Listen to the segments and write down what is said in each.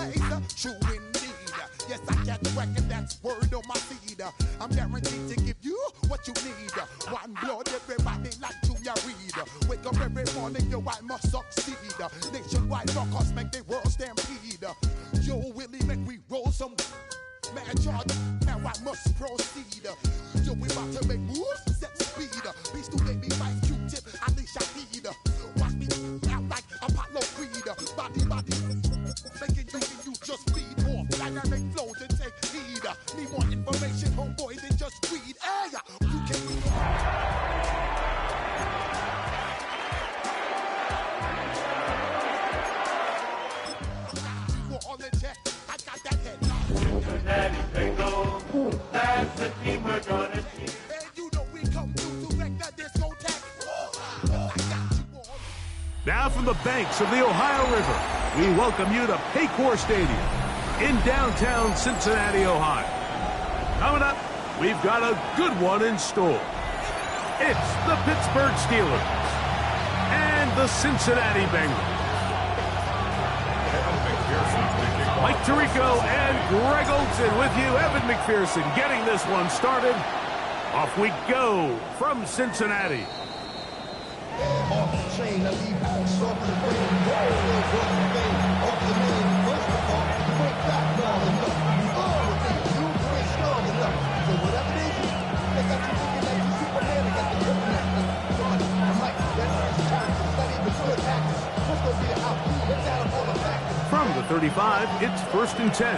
always true indeed. Yes, I get reckon that's word on my seed. I'm guaranteed to give you what you need. One blood, everybody like Junior Reed. Wake up every morning, yo, I must succeed. Nationwide rockers make the world stampede. Yo, Willie, make we roll some mad charge. Now I must proceed. Yo, we about to make moves, set speed. Beast to make me fight Q-tip, unleash I need. Watch me out like Apollo Creed. Body, making you just feed off. Dynamic flows and take heed. Need more information, homeboy, than just read. Hey, you can on the check. I got that head. Cincinnati Bengals, that's the team we're gonna see. And you know we come through to wreck the discotheque. I got you on. Now from the banks of the Ohio River, we welcome you to Paycor Stadium in downtown Cincinnati, Ohio. Coming up, we've got a good one in store. It's the Pittsburgh Steelers and the Cincinnati Bengals. Mike Tirico and Greg Olson with you. Evan McPherson getting this one started. Off we go from Cincinnati. Off the chain, I leave out off the brain. Off the main, first of all, break that ball enough. Oh, you ain't strong enough. So whatever it is, they got you thinking that you Superman. They got the kryptonite. I'm like, that's time to study the good actors. What's gonna be the outcome? Let's add up all the factors. From the 35, it's 1st and 10.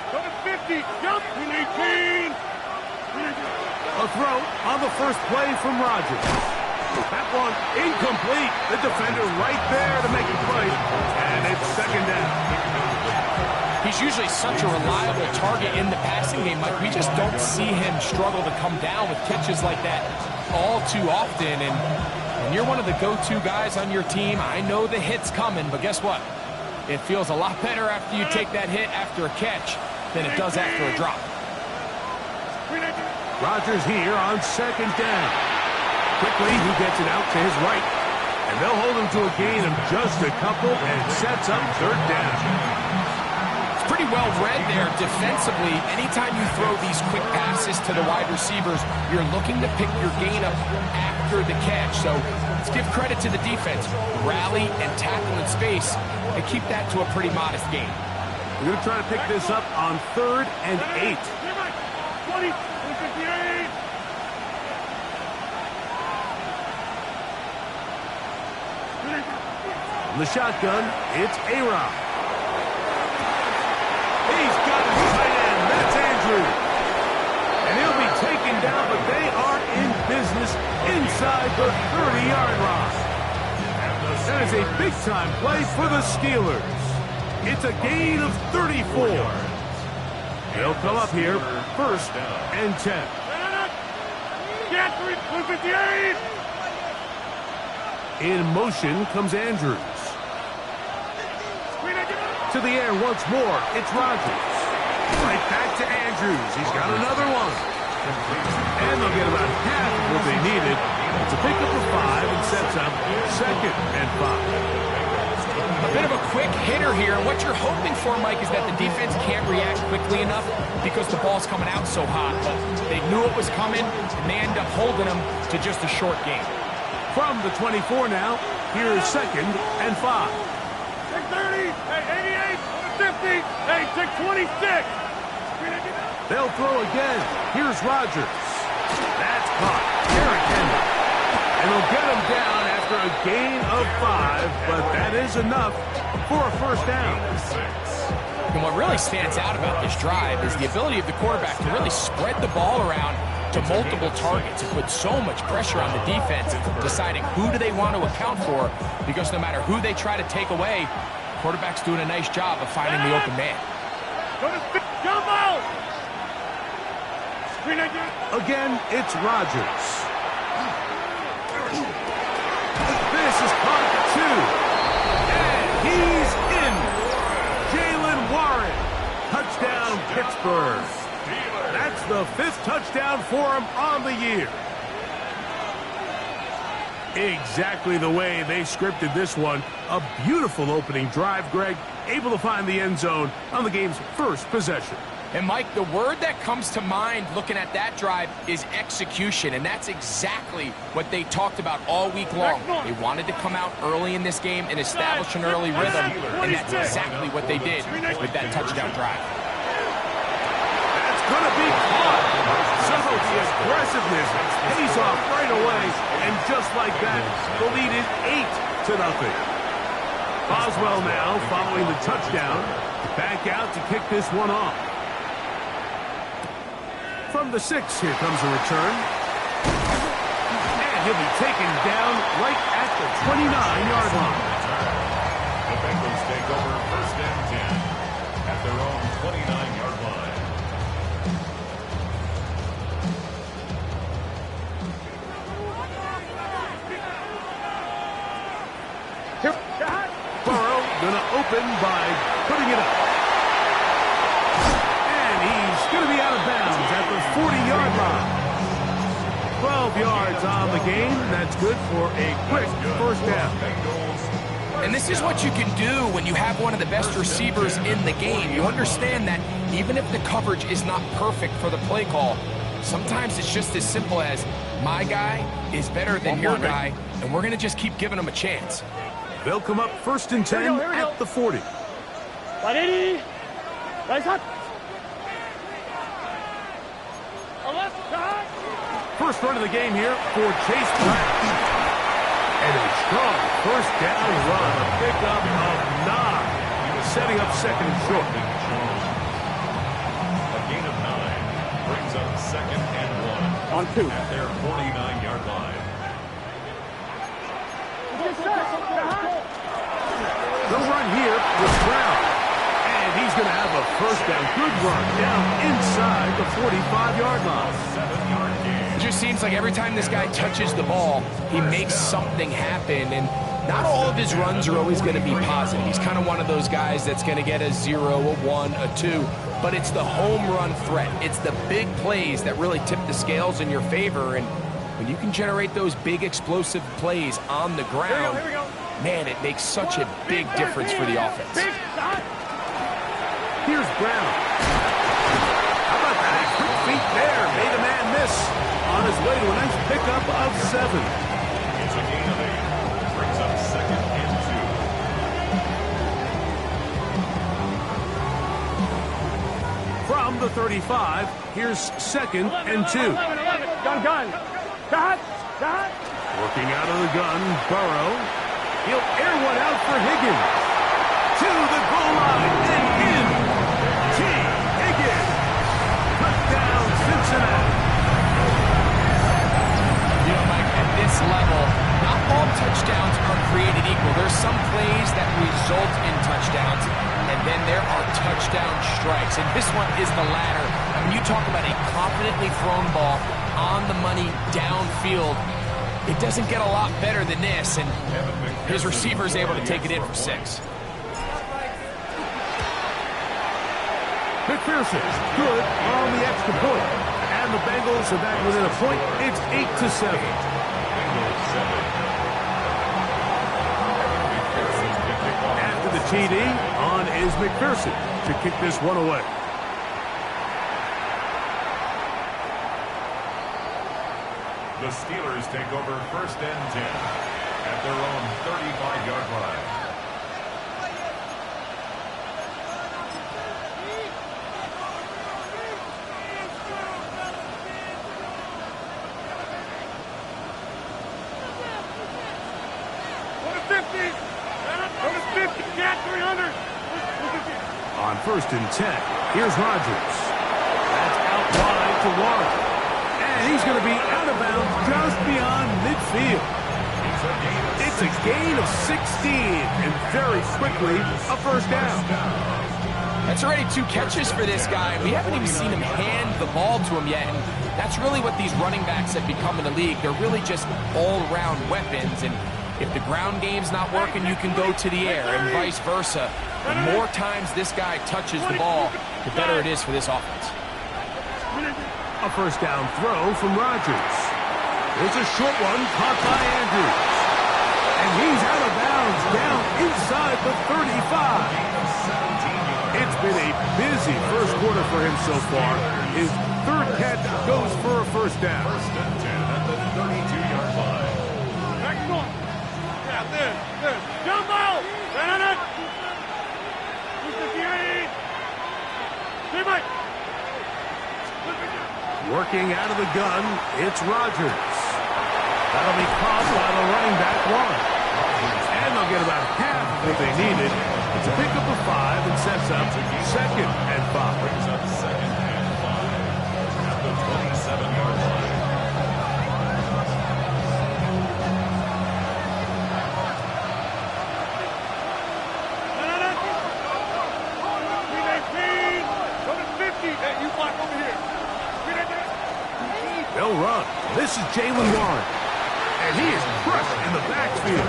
Go to 50, jump, 18. A throw on the first play from Rodgers. That one incomplete. The defender right there to make a play. And it's 2nd down. He's usually such a reliable target in the passing game. Like, we just don't see him struggle to come down with catches like that all too often. And you're one of the go-to guys on your team. I know the hit's coming, but guess what? It feels a lot better after you take that hit after a catch than it does after a drop. Rodgers here on 2nd down. Quickly, he gets it out to his right. And they'll hold him to a gain of just a couple and sets up 3rd down. It's pretty well read there defensively. Anytime you throw these quick passes to the wide receivers, you're looking to pick your gain up after the catch. So let's give credit to the defense. Rally and tackle in space and keep that to a pretty modest gain. We're going to try to pick this up on 3rd and 8. 20, 58. In the shotgun, it's A-Rod. He's got his tight end. That's Andrews. And he'll be taken down, but they are in business inside the 30-yard line. That is a big-time play for the Steelers. It's a gain of 34. They'll come up here 1st and 10. Get 158. In motion comes Andrews. To the air once more, it's Rodgers. Right back to Andrews. He's got another one. And they'll get about half of what they needed. It's a pickup of 5 and sets up 2nd and 5. A bit of a quick hitter here. What you're hoping for, Mike, is that the defense can't react quickly enough because the ball's coming out so hot. But they knew it was coming, and they end up holding them to just a short game. From the 24 now, here's 2nd and 5. 630, hey, 88, 50, hey, 626. They'll throw again. Here's Rodgers. That's caught. Derrick Henry. And they'll get him down after a gain of 5, but that is enough for a 1st down. And what really stands out about this drive is the ability of the quarterback to really spread the ball around to multiple targets and put so much pressure on the defense, deciding who do they want to account for, because no matter who they try to take away, the quarterback's doing a nice job of finding the open man. Jump out! Again, it's Rodgers. This is caught 2. And he's in. Jalen Warren. Touchdown, Pittsburgh. That's the 5th touchdown for him on the year. Exactly the way they scripted this one. A beautiful opening drive, Greg. Able to find the end zone on the game's first possession. And, Mike, the word that comes to mind looking at that drive is execution, and that's exactly what they talked about all week long. They wanted to come out early in this game and establish an early rhythm, and that's exactly what they did with that touchdown drive. That's going to be caught. Some of the aggressiveness pays off right away, and just like that, the lead is 8-0. Boswell now following the touchdown. Back out to kick this one off. From the 6, here comes a return. And he'll be taken down right at the 29-yard line. The Bengals take over 1st and 10 at their own 29-yard line. Burrow gonna open by putting it up. And he's gonna be out of bounds at the 40-yard line. 12 yards on the game. That's good for a quick first down. And this is what you can do when you have one of the best receivers in the game. You understand that even if the coverage is not perfect for the play call, sometimes it's just as simple as my guy is better than your guy, and we're going to just keep giving him a chance. They'll come up 1st and 10 at the 40. First run of the game here for Chase Black. And a strong first down run, a pickup of 9, setting up 2nd and short. A gain of 9 brings up 2nd and 1 on 2 at their 49-yard line. The run here with Brown. And he's going to have a first down. Good run down inside the 45-yard line. 7-yard gain. It just seems like every time this guy touches the ball, he makes something happen. And not all of his runs are always going to be positive. He's kind of one of those guys that's going to get a 0, a 1, a 2. But it's the home run threat. It's the big plays that really tip the scales in your favor. And when you can generate those big explosive plays on the ground, man, it makes such a big difference for the offense. Here's Brown. How about that? Quick feet there. Made a man miss. On his way to a nice pickup of 7. It's a gain of 8. Brings up 2nd and 2. From the 35, here's 2nd and 2. Gun. Dot. Working out of the gun, Burrow. He'll air one out for Higgins. To the goal line and in. T. Higgins. Touchdown, Cincinnati. You know, Mike, at this level, not all touchdowns are created equal. There's some plays that result in touchdowns, and then there are touchdown strikes. And this one is the latter. I mean, you talk about a confidently thrown ball on the money downfield. It doesn't get a lot better than this, and his receiver is able to take it in for 6. McPherson, good on the extra point. And the Bengals are back within a point. It's 8-7. After the TD, on is McPherson to kick this one away. The Steelers take over 1st and 10 at their own 35-yard line. On 1st and 10, here's Rodgers. That's out wide to Warren. And he's going to be out of bounds just beyond midfield. It's a gain of 16, and very quickly, a first down. That's already 2 catches for this guy. We haven't even seen him hand the ball to him yet, and that's really what these running backs have become in the league. They're really just all-around weapons, and if the ground game's not working, you can go to the air, and vice versa. The more times this guy touches the ball, the better it is for this offense. A first down throw from Rodgers. It's a short one caught by Andrews. And he's out of bounds down inside the 35. It's been a busy first quarter for him so far. His third catch goes for a first down. First and 10 at the 32-yard line. Back on. Yeah, this. Jump out. Working out of the gun, it's Rodgers. That'll be caught by the running back one. And they'll get about half of what they needed. It's a pickup of 5 and sets up second and 5. Brings up second and 5 at the 27-yard line. They'll run. This is Jalen Warren. And he is crushed in the backfield.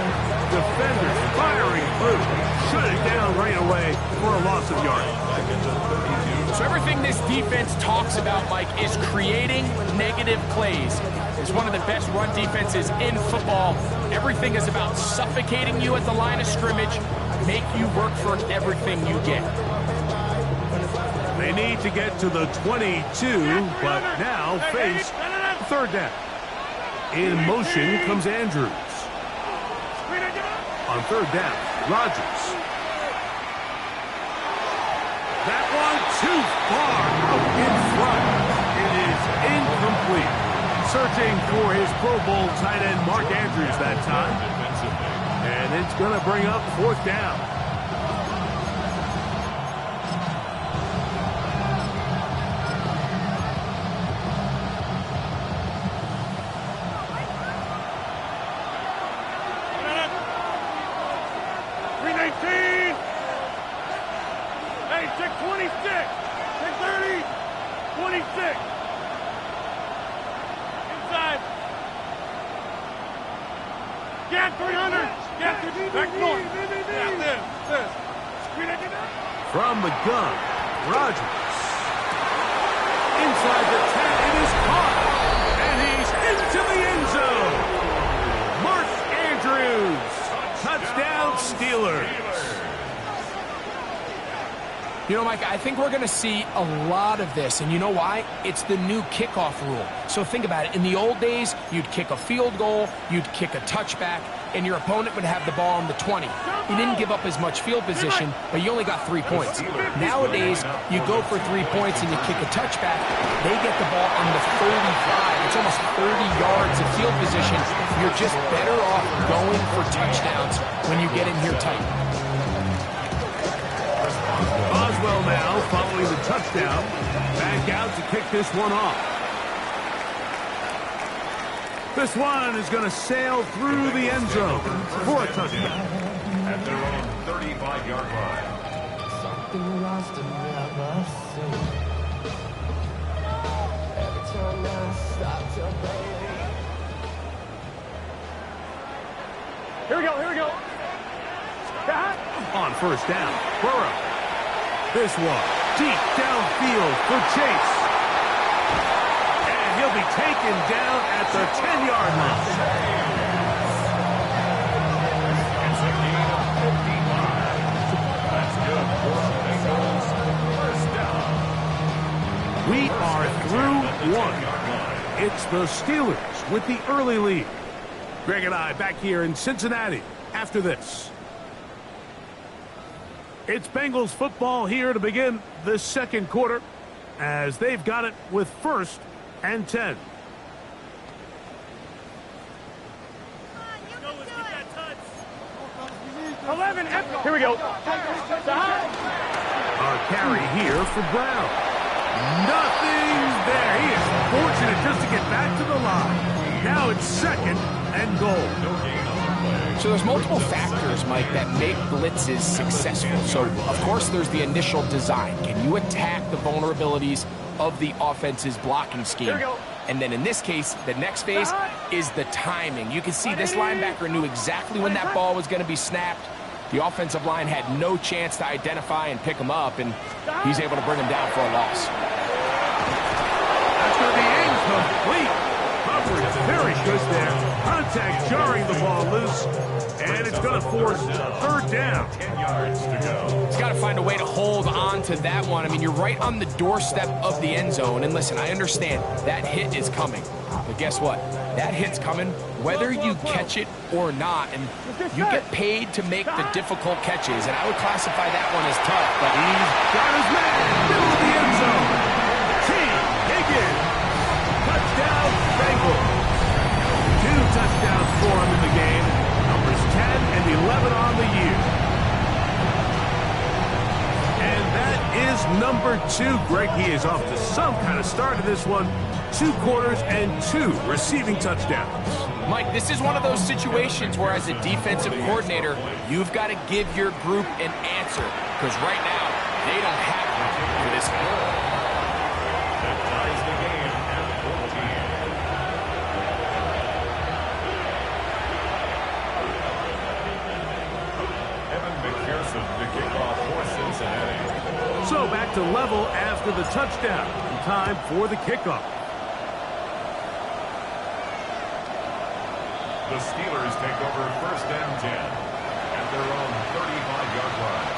Defenders firing through. Shut it down right away for a loss of yardage. So everything this defense talks about, Mike, is creating negative plays. It's one of the best run defenses in football. Everything is about suffocating you at the line of scrimmage, make you work for everything you get. They need to get to the 22, but now face third down. In motion comes Andrews. On third down, Rodgers. That one too far out in front. It is incomplete. Searching for his Pro Bowl tight end Mark Andrews that time. And it's going to bring up fourth down. From the gun, Rodgers. Inside the 10, it is caught. And he's into the end zone. Mark Andrews. Touchdown, Steelers. You know, Mike, I think we're going to see a lot of this, and you know why? It's the new kickoff rule. So think about it. In the old days, you'd kick a field goal, you'd kick a touchback, and your opponent would have the ball on the 20. You didn't give up as much field position, but you only got 3 points. Nowadays, you go for 3 points and you kick a touchback, they get the ball on the 35. It's almost 30 yards of field position. You're just better off going for touchdowns when you get in here tight. Oswell now following the touchdown. Back out to kick this one off. This one is going to sail through the end zone for a touchdown. At their own 35-yard line. Something lost and never seen. Every time I stop to believe. Here we go. On first down, Burrow. This one, deep downfield for Chase. And he'll be taken down at the 10-yard line. It's a gain of 55. That's good for the Bengals. First down. We are through one. It's the Steelers with the early lead. Greg and I back here in Cincinnati after this. It's Bengals football here to begin the second quarter as they've got it with first and 10. Here we go. Our carry here for Brown. Nothing there. He is fortunate just to get back to the line. Now it's second and goal. So there's multiple factors, Mike, that make blitzes successful. So, of course, there's the initial design. Can you attack the vulnerabilities of the offense's blocking scheme? And then in this case, the next phase is the timing. You can see this linebacker knew exactly when that ball was going to be snapped. The offensive line had no chance to identify and pick him up, and he's able to bring him down for a loss. That's going to be incomplete. A coverage, very good there. Contact jarring the ball loose, and it's going to force third down. 10 yards to go. He's got to find a way to hold on to that one. I mean, you're right on the doorstep of the end zone. And listen, I understand that hit is coming. But guess what? That hit's coming whether you catch it or not. And you get paid to make the difficult catches. And I would classify that one as tough. But He's got his man, middle of the end zone. T. Higgins. Touchdown, Bengals. 2 touchdowns for him in the game. Numbers 10 and 11 on the year. And that is number 2. Greg, he is off to some kind of start in this one. 2 quarters and 2 receiving touchdowns. Mike, this is one of those situations where as a defensive coordinator, you've got to give your group an answer. Because right now, they don't have one for this game. That ties the game at 14. Evan McPherson to kick off for Cincinnati. So back to level after the touchdown. Time for the kickoff. The Steelers take over first and 10 at their own 35-yard line.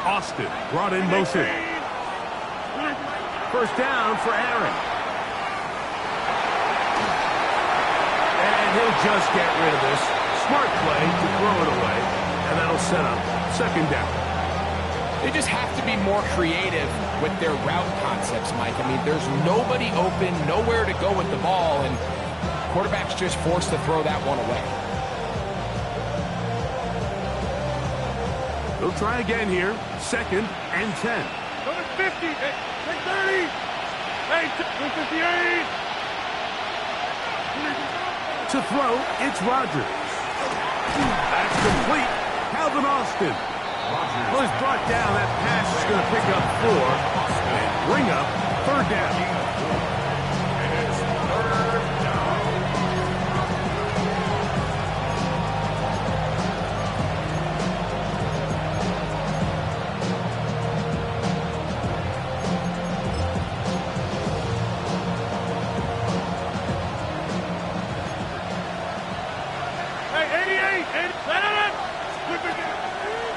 Austin brought in motion. First down for Aaron. And he'll just get rid of this. Smart play to throw it away. And that'll set up second down. They just have to be more creative with their route concepts, Mike. I mean, there's nobody open, nowhere to go with the ball, and quarterback's just forced to throw that one away. They'll try again here. Second and 10. Number 50. Hey, 30. Hey, 58. To throw, it's Rodgers. That's complete. Calvin Austin. Well, he's brought down. That pass is going to pick up 4 and bring up third down.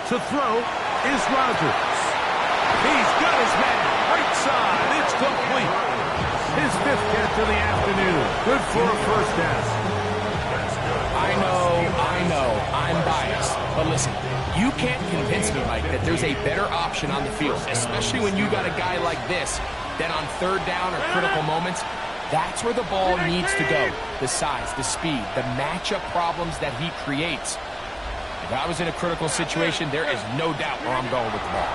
To throw is Rodgers. He's got his man right side. It's complete. His 5th catch of the afternoon. Good for a first down. I know, I'm biased. But listen, you can't convince me, Mike, that there's a better option on the field, especially when you got a guy like this, that on third down or critical moments, that's where the ball needs to go. The size, the speed, the matchup problems that he creates. If I was in a critical situation, there is no doubt where I'm going with the ball.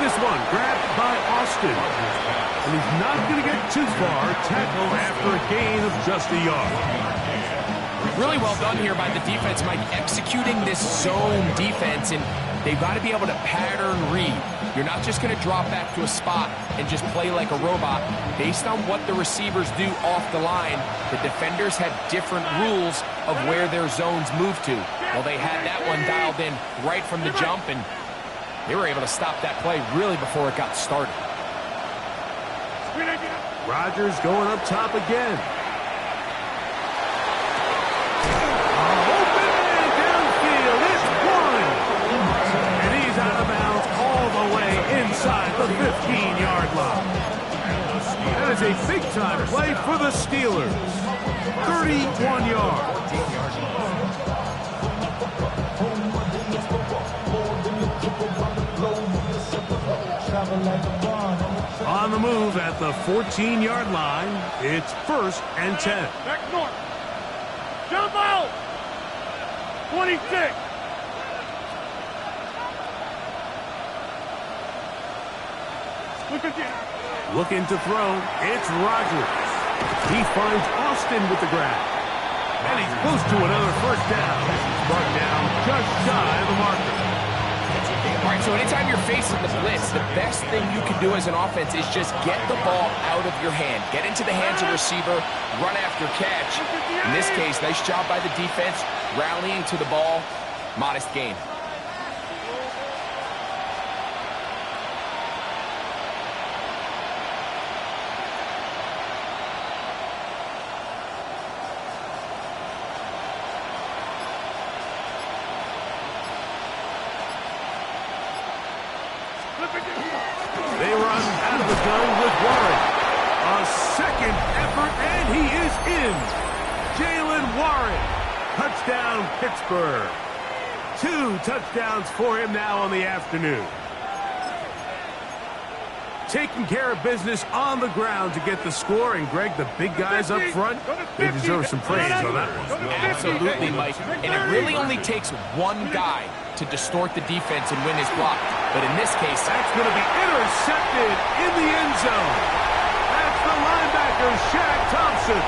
This one grabbed by Austin. And he's not going to get too far. Tackle after a gain of just a yard. Really well done here by the defense, Mike, executing this zone defense, and they've got to be able to pattern read. You're not just going to drop back to a spot and just play like a robot. Based on what the receivers do off the line, the defenders had different rules of where their zones move to. Well, they had that one dialed in right from the jump, and they were able to stop that play really before it got started. Rodgers going up top again. Open man downfield. It's one. And he's out of bounds all the way inside the 15-yard line. That is a big-time play for the Steelers. 31 yards. On the move at the 14-yard line, it's first and 10. Back north. Jump out. 26. Looking to throw, it's Rodgers. He finds Austin with the grab. And he's close to another first down. He's brought down just shy of the marker. All right, so anytime you're facing the blitz, the best thing you can do as an offense is just get the ball out of your hand. Get into the hands of the receiver, run after catch. In this case, nice job by the defense, rallying to the ball, modest gain. They run out of the gun with Warren. A second effort, and he is in. Jalen Warren. Touchdown, Pittsburgh. 2 touchdowns for him now on the afternoon. Taking care of business on the ground to get the score. And, Greg, the big guys up front, they deserve some praise on that one. Absolutely, Mike. And it really only takes one guy to distort the defense and win his block. But in this case, that's going to be intercepted in the end zone. That's the linebacker, Shaq Thompson.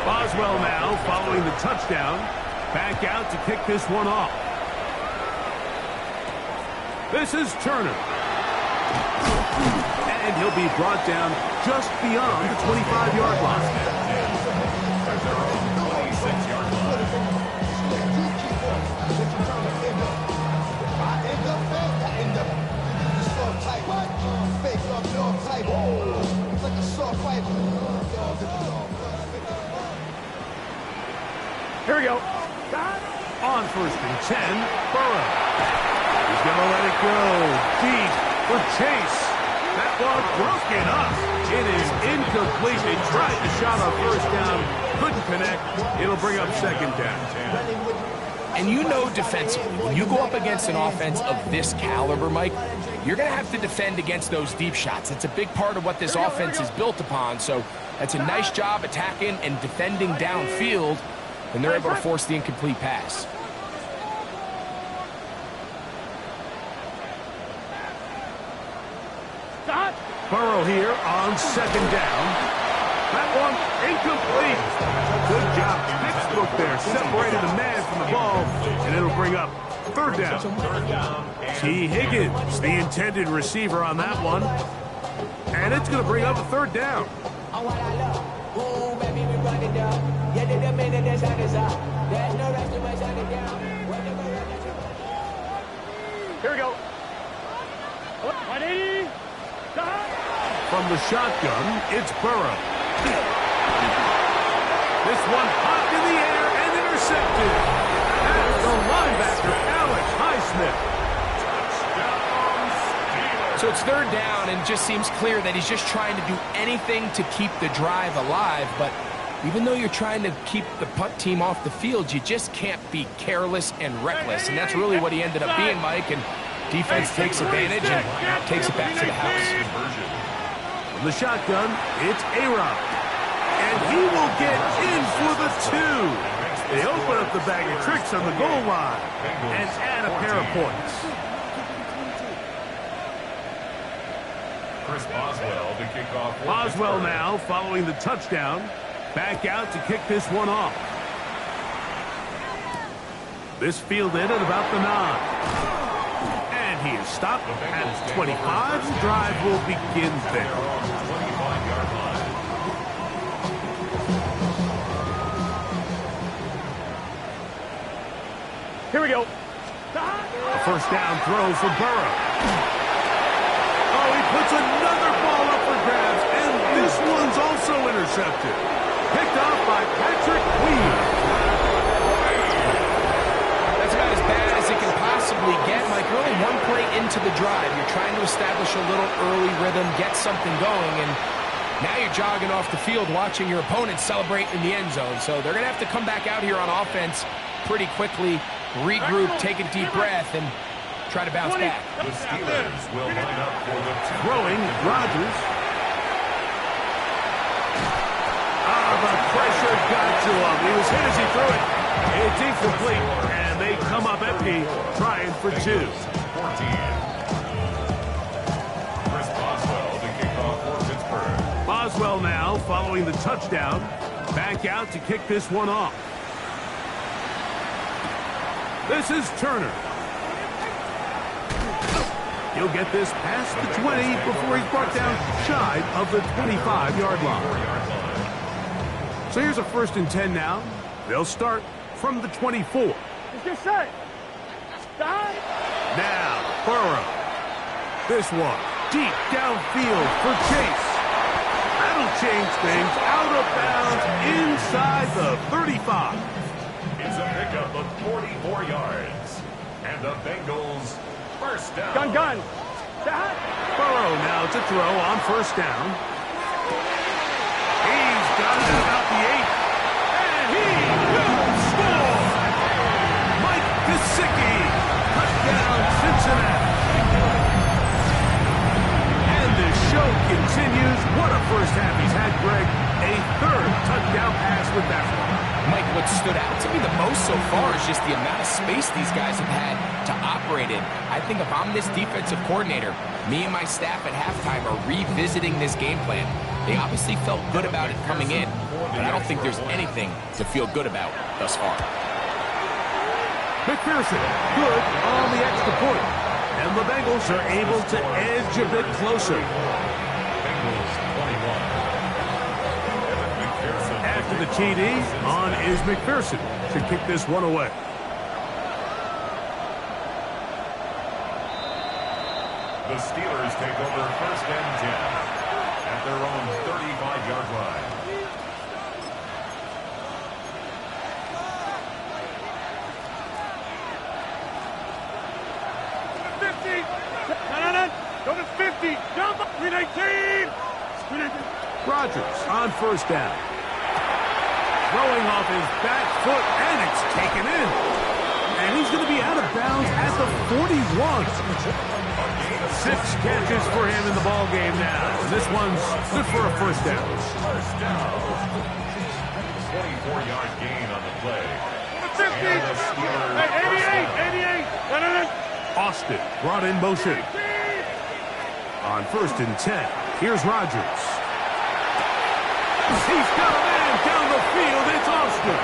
Boswell now following the touchdown. Back out to kick this one off. This is Turner. And he'll be brought down just beyond the 25-yard line. Here we go. On 1st and 10, Burrow. He's going to let it go deep for Chase. That ball broken up. It is incomplete. They tried the shot on 1st down. Couldn't connect. It'll bring up 2nd down. and you know defensively, when you go up against an offense of this caliber, Mike, you're going to have to defend against those deep shots. It's a big part of what this offense is built upon, so that's a nice job attacking and defending downfield, and they're able to force the incomplete pass. Burrow here on 2nd down. That one incomplete. Good job. Pittsburgh there separated the man from the ball, and it'll bring up 3rd down. T. Higgins, the intended receiver on that one. And it's going to bring up a 3rd down. Here we go. 180. From the shotgun, it's Burrow. This one popped in the air and intercepted. That's the linebacker, Alex Highsmith. So it's 3rd down, and it just seems clear that he's just trying to do anything to keep the drive alive. But even though you're trying to keep the punt team off the field, you just can't be careless and reckless. And that's really what he ended up being, Mike. And defense takes advantage and takes it back to the house. From the shotgun, it's A-Rob. And he will get in for the 2. They open up the bag of tricks on the goal line and add a pair of points. Chris Boswell to kick off. Boswell now following the touchdown. Back out to kick this one off. This fielded at about the 9. He is stopped at his 25. The drive will begin there. Here we go. A 1st down throw for Burrow. Oh, he puts another ball up for grabs, and this one's also intercepted. Picked off by Patrick Weed. That's about as bad as it can possibly get, Mike. Really one play into the drive. You're trying to establish a little early rhythm, get something going, and now you're jogging off the field watching your opponent celebrate in the end zone. So they're going to have to come back out here on offense pretty quickly, regroup, take a deep breath, and try to bounce back. The Steelers will line up for the throwing Rodgers. the pressure got to him. He was hit as he threw it. It's incomplete, and they come up empty, trying for 2. 14. Chris Boswell to kick off for Pittsburgh. Boswell now, following the touchdown, back out to kick this one off. This is Turner. He'll get this past the 20 before he's brought down shy of the 25-yard line. So here's a 1st and 10 now. They'll start from the 24. Let's get set. Now, Burrow. This one, deep downfield for Chase. That'll change things. Out of bounds inside the 35. It's a pickup of 44 yards. And the Bengals first down. Gun. Burrow now to throw on 1st down. He's got it at about the 8. And he will score! Mike Gesicki, touchdown Cincinnati. And the show continues. What a first half he's had, Greg. A 3rd touchdown pass with that one. Mike, what stood out to me the most so far is just the amount of space these guys have had to operate in. I think if I'm this defensive coordinator, me and my staff at halftime are revisiting this game plan. They obviously felt good about it coming in, but I don't think there's anything to feel good about thus far. McPherson, good on the extra point. And the Bengals are able to edge a bit closer. Bengals 21. After the TD, on is McPherson to kick this one away. The Steelers take over 1st and 10 at their own 35-yard line. Go to 50. Jump up. 319. Rodgers on 1st down. Throwing off his back foot, and it's taken in. And he's going to be out of bounds at the 41. 6 catches for him in the ball game now. And this one's good for a 1st down. 24-yard gain on the play. 50. And the Steelers Hey, 88. Austin brought in motion. On 1st and 10, here's Rodgers. He's got a man down the field. It's Austin.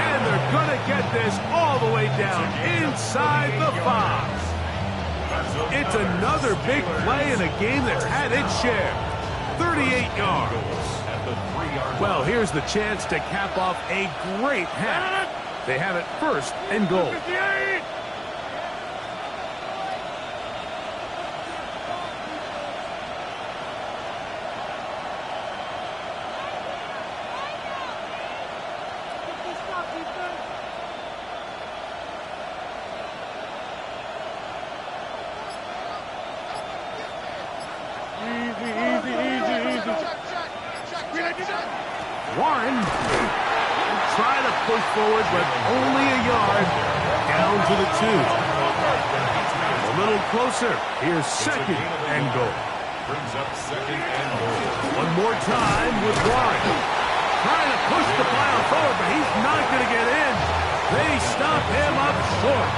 And they're going to get this all the way down inside the 5. It's another big play in a game that's had its share. 38 yards. Well, here's the chance to cap off a great half. They have it 1st and goal. 58. Warren trying to push forward, but only a yard down to the 2. A little closer. Here's 2nd and goal. brings up 2nd and goal. One more time with Warren. Trying to push the pile forward, but he's not going to get in. They stop him up short.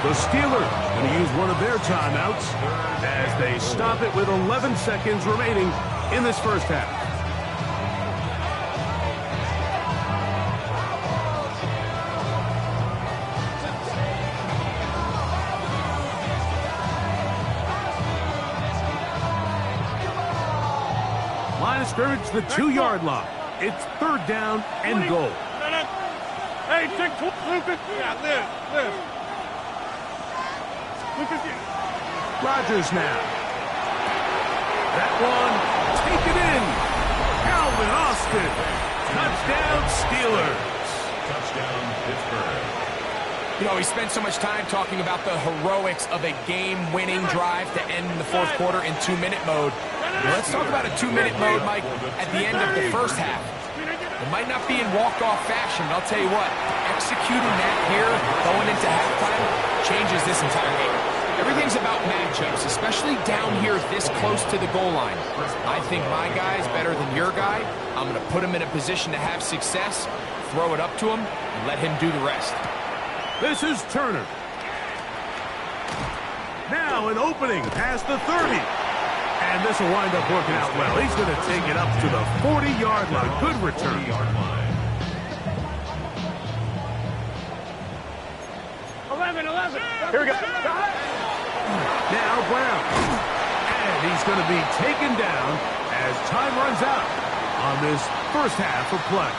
The Steelers going to use one of their timeouts as they stop it with 11 seconds remaining in this 1st half. Line of scrimmage, the 2-yard line. It's 3rd down and goal. Hey, check Lucas. Yeah, live. Lucas, Rodgers now. That one, take it in. Calvin Austin. Touchdown, Steelers. Touchdown, Pittsburgh. You know, we spent so much time talking about the heroics of a game-winning drive to end the 4th quarter in 2-minute mode. Now, let's talk about a 2-minute mode, Mike, at the end of the 1st half. It might not be in walk-off fashion, but I'll tell you what, executing that here, going into halftime, changes this entire game. Everything's about matchups, especially down here this close to the goal line. I think my guy's better than your guy. I'm going to put him in a position to have success, throw it up to him, and let him do the rest. This is Turner. Now an opening past the 30. And this will wind up working out well. He's going to take it up to the 40-yard line. Good return. Here we go. Now Brown. And he's going to be taken down as time runs out on this first half of play.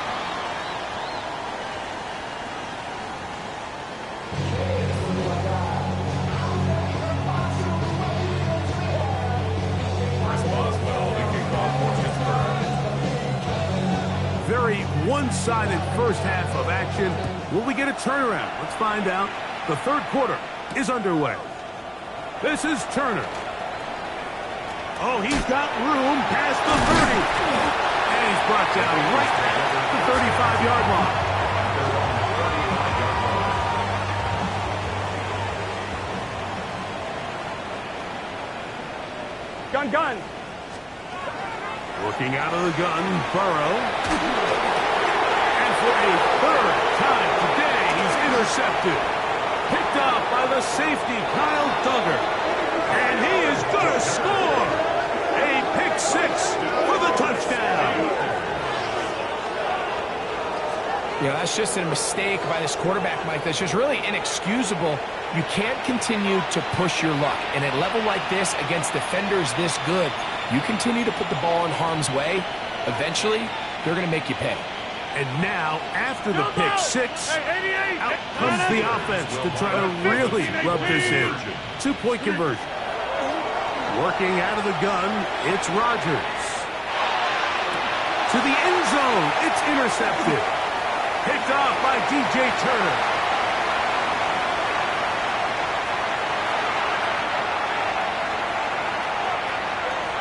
Very one-sided first half of action. Will we get a turnaround? Let's find out. The third quarter is underway. This is Turner. Oh, he's got room past the 30. And he's brought down right at the 35-yard line. Gun. Working out of the gun, Burrow. And for a third time today, he's intercepted. Picked up by the safety, Kyle Duggar. And he is going to score. A pick six for the touchdown. Yeah, that's just a mistake by this quarterback, Mike. That's just really inexcusable. You can't continue to push your luck. And at a level like this, against defenders this good, you continue to put the ball in harm's way, eventually, they're going to make you pay. And now, after the pick six, out comes the offense to try to really rub this in. Two-point conversion. Working out of the gun, it's Rodgers. To the end zone, it's intercepted. Picked off by DJ Turner.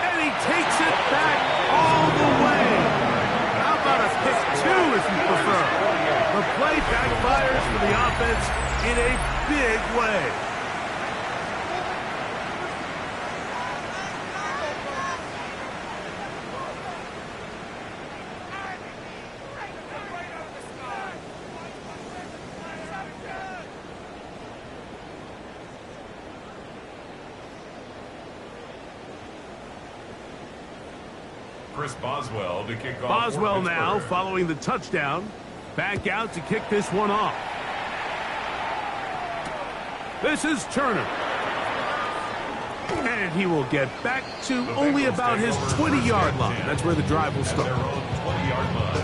And he takes it back all the way. How about a pick two if you prefer? The play backfires for the offense in a big way. Chris Boswell to kick off. Boswell now following the touchdown. Back out to kick this one off. This is Turner. And he will get back to only about his 20-yard line. That's where the drive will start. 20-yard line.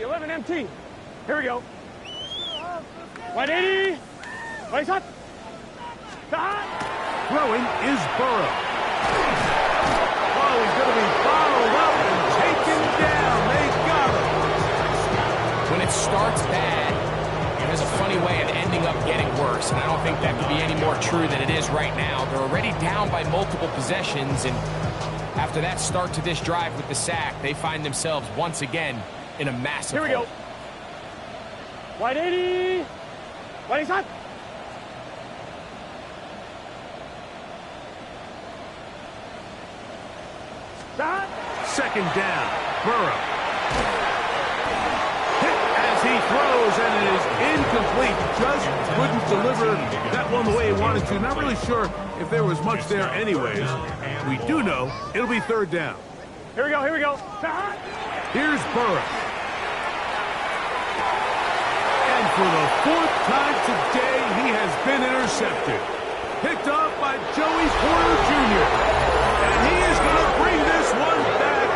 Eleven MT. Here we go. 180. Right shot. Throwing is Burrow. Oh, he's going to be followed up and taken down. They got him. When it starts bad, it has a funny way of ending up getting worse, and I don't think that could be any more true than it is right now. They're already down by multiple possessions, and after that start to this drive with the sack, they find themselves once again in a massive Here we go. 180. Right shot. Second down. Burrow. Hit as he throws, and it is incomplete. Just couldn't deliver that one the way he wanted to. Not really sure if there was much there anyways. We do know it'll be third down. Here we go. Here's Burrow. And for the fourth time today, he has been intercepted. Picked off by Joey Porter Jr. And he is going to bring this one back.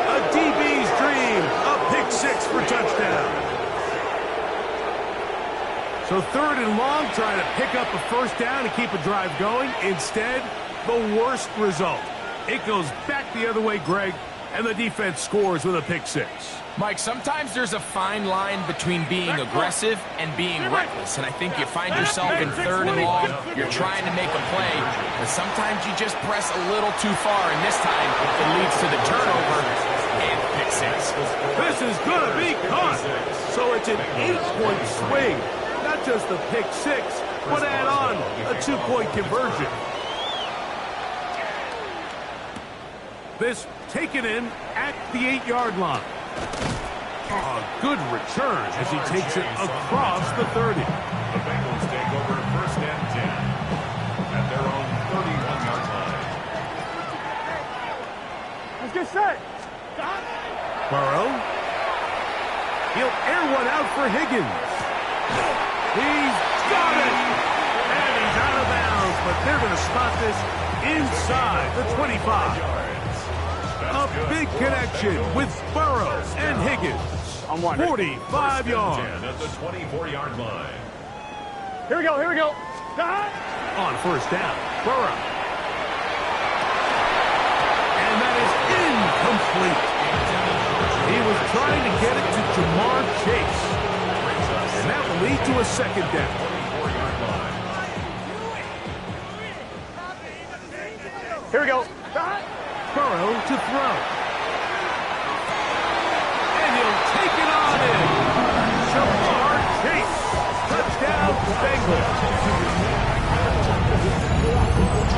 A DB's dream. A pick six for touchdown. So third and long, trying to pick up a first down and keep a drive going. Instead, the worst result. It goes back the other way, Greg, and the defense scores with a pick six. Mike, sometimes there's a fine line between being aggressive and being reckless, and I think you find yourself in third and long, you're trying to make a play, but sometimes you just press a little too far, and this time it leads to the turnover and pick 6. This is going to be caught. So it's an 8-point swing. Not just the pick 6, but add on a 2-point conversion. This taken in at the 8-yard line. A good return as he takes it across the 30. The Bengals take over first and 10 at their own 31-yard line. Let's get set. Burrow. He'll air one out for Higgins. He's got it! And he's out of bounds, but they're going to spot this inside the 25. A big connection with Burrow and Higgins. 45 yards. At the 24-yard line. Here we go. On first down, Burrow. And that is incomplete. He was trying to get it to Jamar Chase. And that will lead to a second down. 24-yard line. Here we go. Burrow to throw. And he'll take it on in. Jamar Chase. Touchdown, Bengals.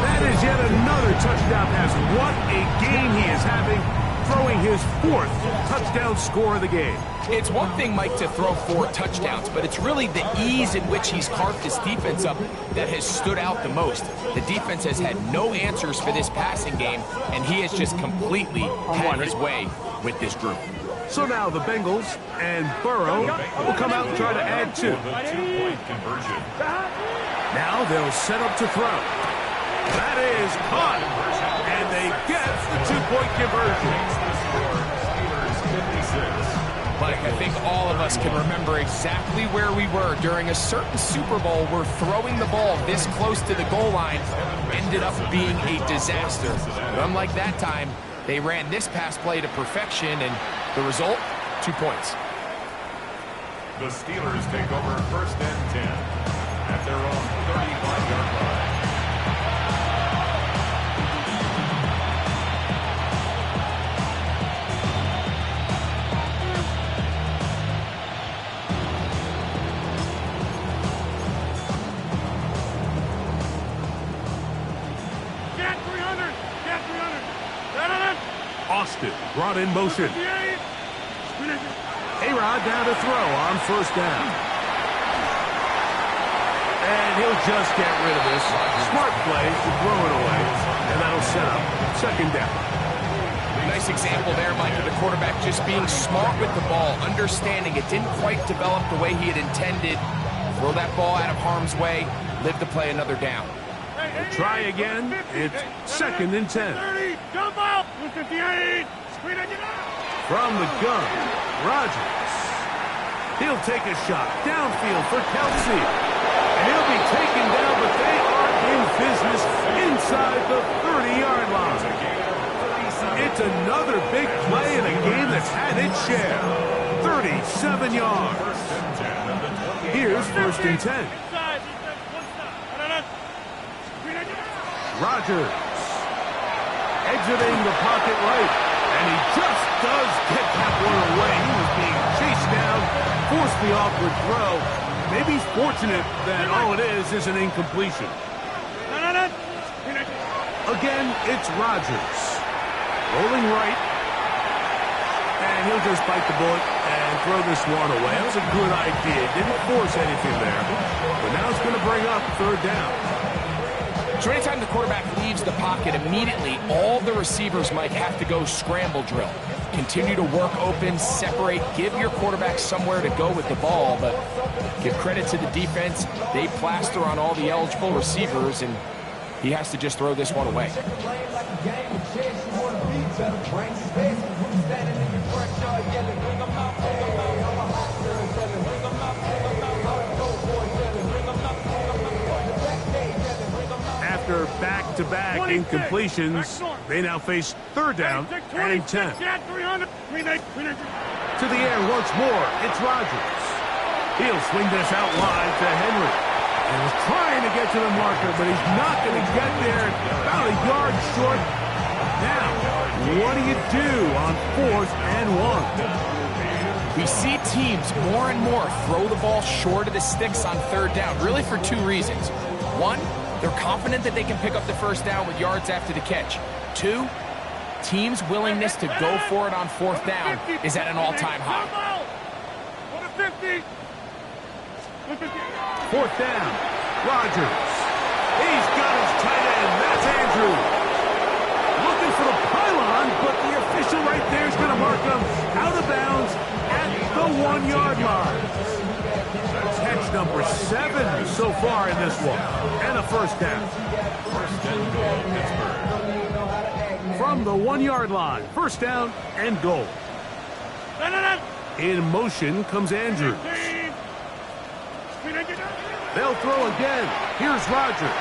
That is yet another touchdown pass. What a game he is having, throwing his 4th touchdown score of the game. It's one thing, Mike, to throw 4 touchdowns, but it's really the ease in which he's carved his defense up that has stood out the most. The defense has had no answers for this passing game, and he has just completely had his way with this group. So now the Bengals and Burrow will come out and try to add 2. The 2-point conversion. Now they'll set up to throw. That is caught, and they get the 2-point conversion. Steelers 56. Mike, I think all of us can remember exactly where we were during a certain Super Bowl where throwing the ball this close to the goal line ended up being a disaster. But unlike that time, they ran this pass play to perfection, and the result, 2 points. The Steelers take over first and 10 at their own 35-yard line. Austin brought in motion. A-Rod down to throw on first down. And he'll just get rid of this. Smart play to throw it away. And that'll set up second down. Nice example there, Mike, of the quarterback just being smart with the ball, understanding it didn't quite develop the way he had intended. Throw that ball out of harm's way, live to play another down. We'll try again. It's second and 10. 30, jump out, 58, From the gun, Rodgers. He'll take a shot downfield for Kelsey. And he'll be taken down, but they are in business inside the 30-yard line. It's another big play in a game that's had its share. 37 yards. Here's first and 10. Rodgers exiting the pocket right, and he just does get that one away. He was being chased down, forced the awkward throw. Maybe he's fortunate that all it is an incompletion. Again, it's Rodgers. Rolling right, and he'll just bite the bullet and throw this one away. That was a good idea. Didn't force anything there, but now it's going to bring up third down. So anytime the quarterback leaves the pocket, immediately all the receivers might have to go scramble drill. Continue to work open, separate, give your quarterback somewhere to go with the ball, but give credit to the defense. They plaster on all the eligible receivers, and he has to just throw this one away. After back-to-back incompletions, they now face third down and 10. To the air once more, it's Rodgers. He'll swing this out wide to Henry. And he's trying to get to the marker, but he's not going to get there. About a yard short. Now, what do you do on 4th and 1? We see teams more and more throw the ball short of the sticks on 3rd down, really for 2 reasons. 1, they're confident that they can pick up the 1st down with yards after the catch. 2, teams' willingness to go for it on 4th down is at an all-time high. 4th down, Rodgers. He's got his tight end, that's Andrew. Looking for the pylon, but the official right there is going to mark him out of bounds at the 1-yard line. Catch number 7 so far in this one, and a 1st down. 1st and goal, Pittsburgh. From the 1-yard line, 1st down and goal. In motion comes Andrews. They'll throw again. Here's Rodgers.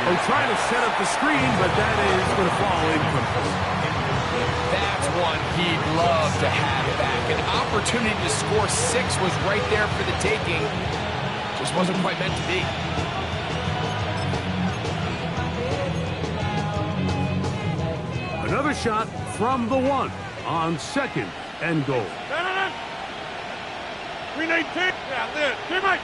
Oh, trying to set up the screen, but that is going to fall incomplete. That's one he'd love to have back. An opportunity to score 6 was right there for the taking. Just wasn't quite meant to be. Another shot from the 1 on 2nd and goal. 319. Yeah, there. Teammate.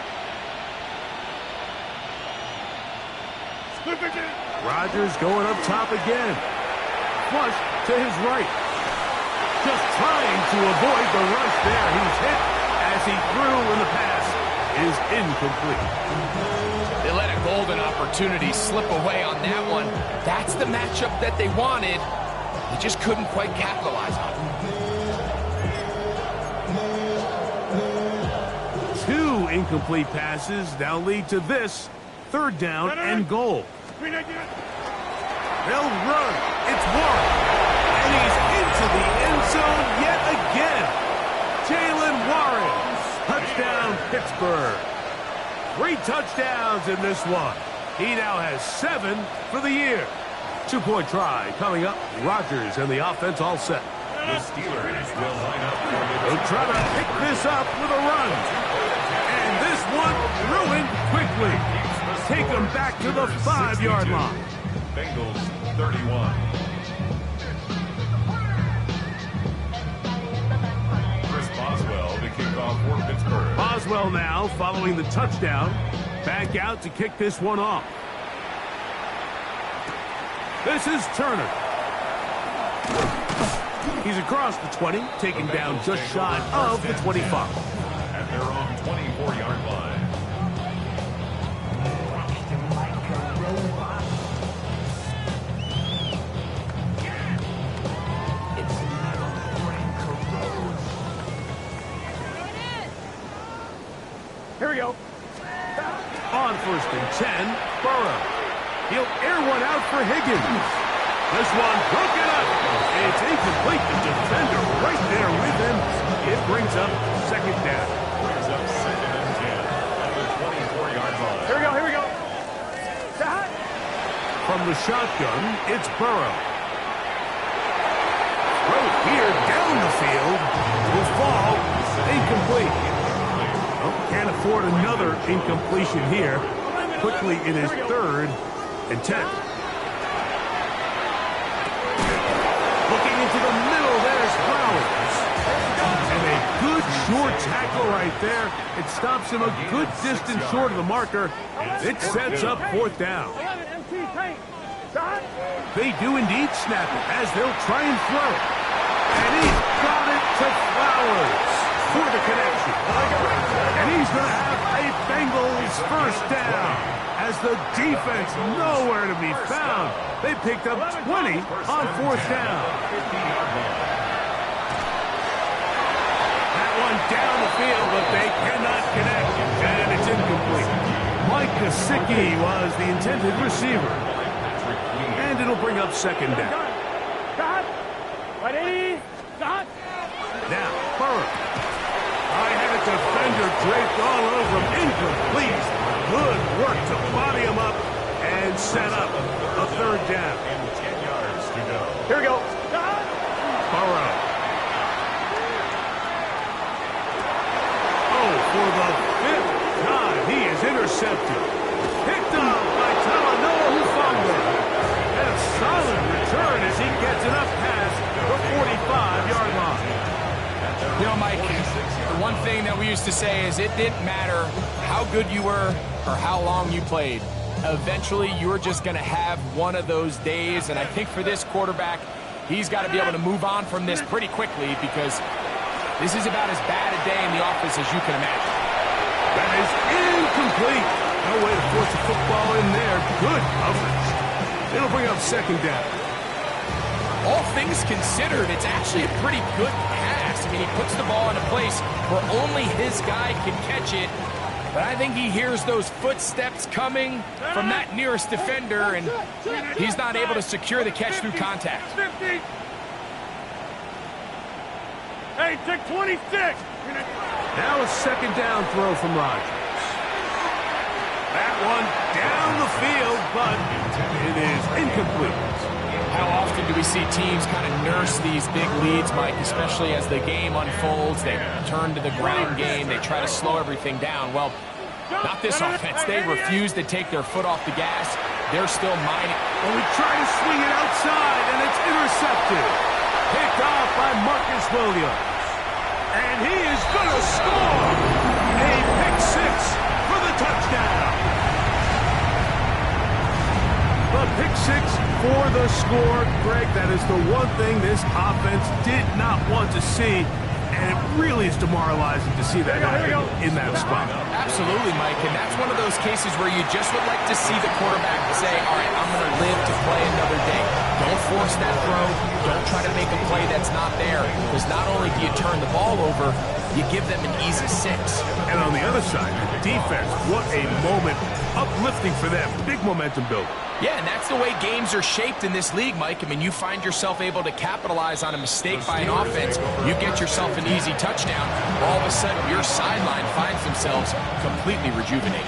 Rodgers going up top again. Flush to his right. Just trying to avoid the rush there. He's hit as he threw, and the pass is incomplete. They let a golden opportunity slip away on that one. That's the matchup that they wanted. They just couldn't quite capitalize on it. 2 incomplete passes now lead to this 3rd down and goal. They'll run. It's Warren. And he's into the end zone yet again. Jalen Warren. Touchdown, Pittsburgh. 3 touchdowns in this one. He now has 7 for the year. 2-point try coming up. Rodgers and the offense all set. The Steelers will line up for They'll try to pick this up with a run. And this one ruined quickly. Take them back to the 5-yard line. Bengals 31. Chris Boswell to kick off for Pittsburgh. Boswell now following the touchdown. Back out to kick this one off. This is Turner. He's across the 20, taken down just shy of the 25. At their own 24-yard line. Here we go. On 1st and 10, Burrow. He'll air one out for Higgins. This one broken up. It's incomplete. The defender right there with him. It brings up 2nd down. Brings up 2nd and 10 at the 24-yard line. Here we go, here we go. From the shotgun, it's Burrow. Throw here down the field. Will fall. Incomplete. Oh, can't afford another incompletion here. Quickly in his 3rd and 10. Looking into the middle, there's Flowers. And a good short tackle right there. It stops him a good distance short of the marker. It sets up 4th down. They do indeed snap it as they'll try and throw it. And he's got it to Flowers for the connection. And he's going to have a Bengals 1st down as the defense nowhere to be found. They picked up 20 on 4th down. That one down the field, but they cannot connect, and it's incomplete. Mike Gesicki was the intended receiver. And it'll bring up 2nd down. Now, Burrow. I had a defender draped all over him. Incomplete. Good work to body him up and set up a 3rd down. And 10 yards to go. Here we go. Burrow. Oh, for the 5th time, he is intercepted. Picked up by Talanoa, who fumbled. And a solid return as he gets used to say is it didn't matter how good you were or how long you played. Eventually, you're just going to have one of those days, and I think for this quarterback, he's got to be able to move on from this pretty quickly because this is about as bad a day in the office as you can imagine. That is incomplete. No way to force the football in there. Good coverage. It'll bring up second down. All things considered, it's actually a pretty good pass. I mean, he puts the ball in a place where only his guy can catch it. But I think he hears those footsteps coming from that nearest defender, and he's not able to secure the catch through contact. 50. Hey, take 26. Now a second down throw from Rodgers. That one down the field, but it is incomplete. How often do we see teams kind of nurse these big leads, Mike, especially as the game unfolds? They turn to the ground game. They try to slow everything down. Well, not this offense. They refuse to take their foot off the gas. They're still mining. Well, we try to swing it outside, and it's intercepted. Picked off by Marcus Williams. And he is going to score. A pick six for the touchdown. The pick six for the score. Greg, that is the one thing this offense did not want to see. And it really is demoralizing to see that happen in that spot. Absolutely, Mike. And that's one of those cases where you just would like to see the quarterback say, all right, I'm going to live to play another day. Don't force that throw. Don't try to make a play that's not there. Because not only do you turn the ball over, you give them an easy six. And on the other side, the defense, what a moment. Uplifting for them. Big momentum builder. Yeah, and that's the way games are shaped in this league, Mike. I mean, you find yourself able to capitalize on a mistake by an offense. You get yourself an easy touchdown. All of a sudden, your sideline finds themselves completely rejuvenated.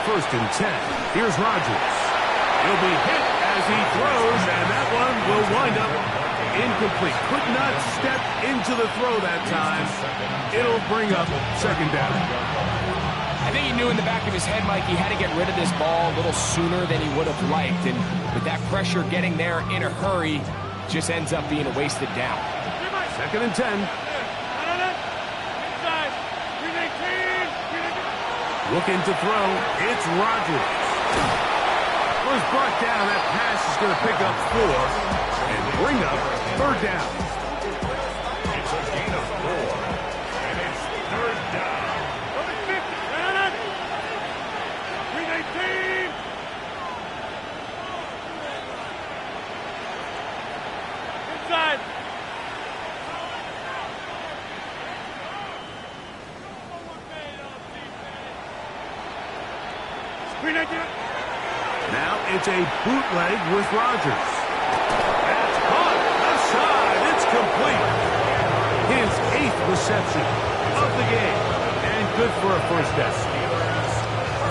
First and 10. Here's Rodgers. He'll be hit as he throws, and that one will wind up incomplete. Could not step into the throw that time. It'll bring up second down. I think he knew in the back of his head, Mike, he had to get rid of this ball a little sooner than he would have liked. And with that pressure getting there in a hurry, just ends up being a wasted down. Second and 10. Looking to throw, it's Rodgers. Was brought down, that pass is going to pick up 4 and bring up third down. It's a gain of 4, and it's third down. 319. Inside. Now it's a bootleg with Rodgers. That's caught aside. It's complete. His 8th reception of the game. And good for a first down.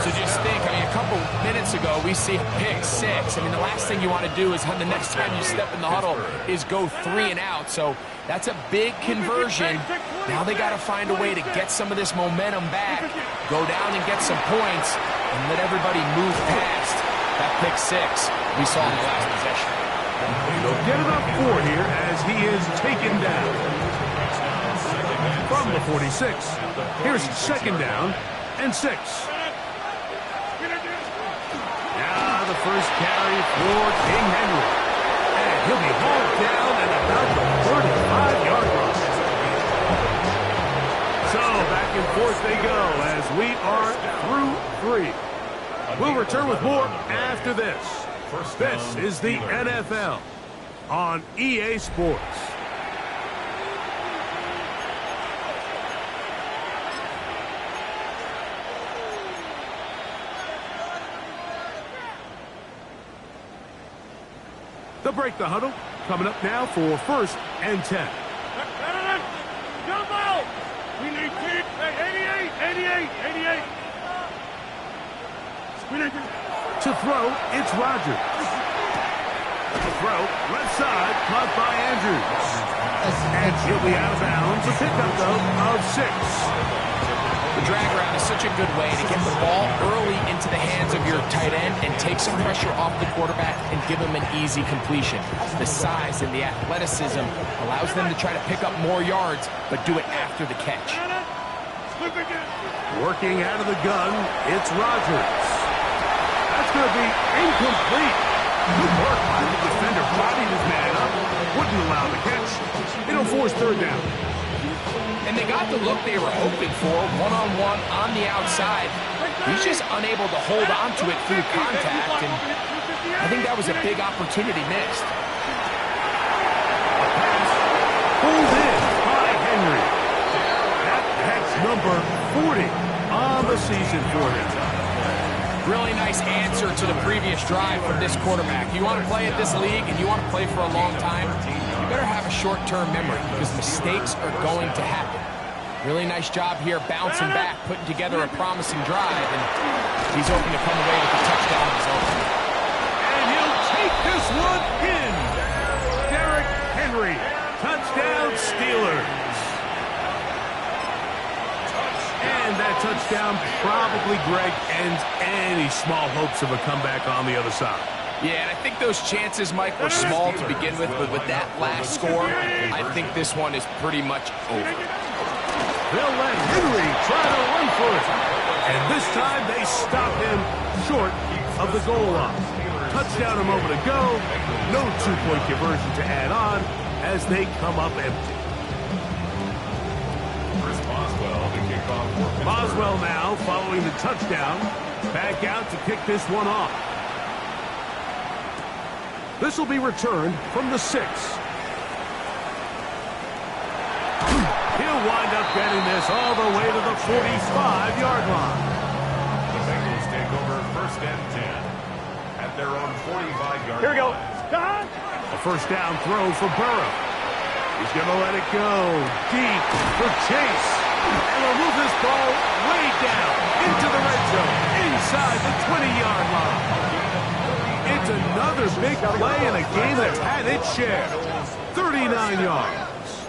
So just think, I mean, a couple minutes ago, we see a pick six. I mean, the last thing you want to do is on the next time you step in the huddle is go 3 and out. So that's a big conversion. Now they got to find a way to get some of this momentum back, go down and get some points, and let everybody move past that pick six we saw in the last possession. They'll get about 4 here as he is taken down. From the 46, here's second down and 6. Now the first carry for King Henry. And he'll be hauled down at about the 35-yard line. So back and forth they go as we are through 3. We'll return with more after this. This is the NFL on EA Sports. They'll break the huddle. Coming up now for first and 10. Jump out! We need 88. To throw, it's Rodgers. To throw, left side, caught by Andrews. And he'll be out of bounds. A pickup, though, of 6. The drag route is such a good way to get the ball early into the hands of your tight end and take some pressure off the quarterback and give him an easy completion. The size and the athleticism allows them to try to pick up more yards, but do it after the catch. Working out of the gun, it's Rodgers. That's going to be incomplete. Good work by the defender, bodied his man up. Wouldn't allow the catch. It'll force 3rd down. And they got the look they were hoping for, one-on-one on the outside. He's just unable to hold on to it through contact, and I think that was a big opportunity missed. A pass pulled in by Henry. That's number 40 on the season for him. Really nice answer to the previous drive from this quarterback. You want to play at this league and you want to play for a long time, you better have a short-term memory because mistakes are going to happen. Really nice job here bouncing back, putting together a promising drive, and he's hoping to come away with a touchdown of his own. And he'll take this one in. Derrick Henry, touchdown Steelers. And that touchdown probably, Greg, ends any small hopes of a comeback on the other side. Yeah, and I think those chances, Mike, were small to begin with, but with that last score, I think this one is pretty much over. They'll let Henry try to run for it. And this time they stop him short of the goal line. Touchdown a moment ago. No two-point conversion to add on as they come up empty. Boswell now following the touchdown. Back out to kick this one off. This will be returned from the 6. He'll wind up getting this all the way to the 45-yard line. The Bengals take over 1st and 10 at their own 45-yard line. Here we go. A first down throw for Burrow. He's going to let it go deep for Chase. And will move this ball way down into the red zone, inside the 20-yard line. It's another big play in a game that's had its share. 39 yards.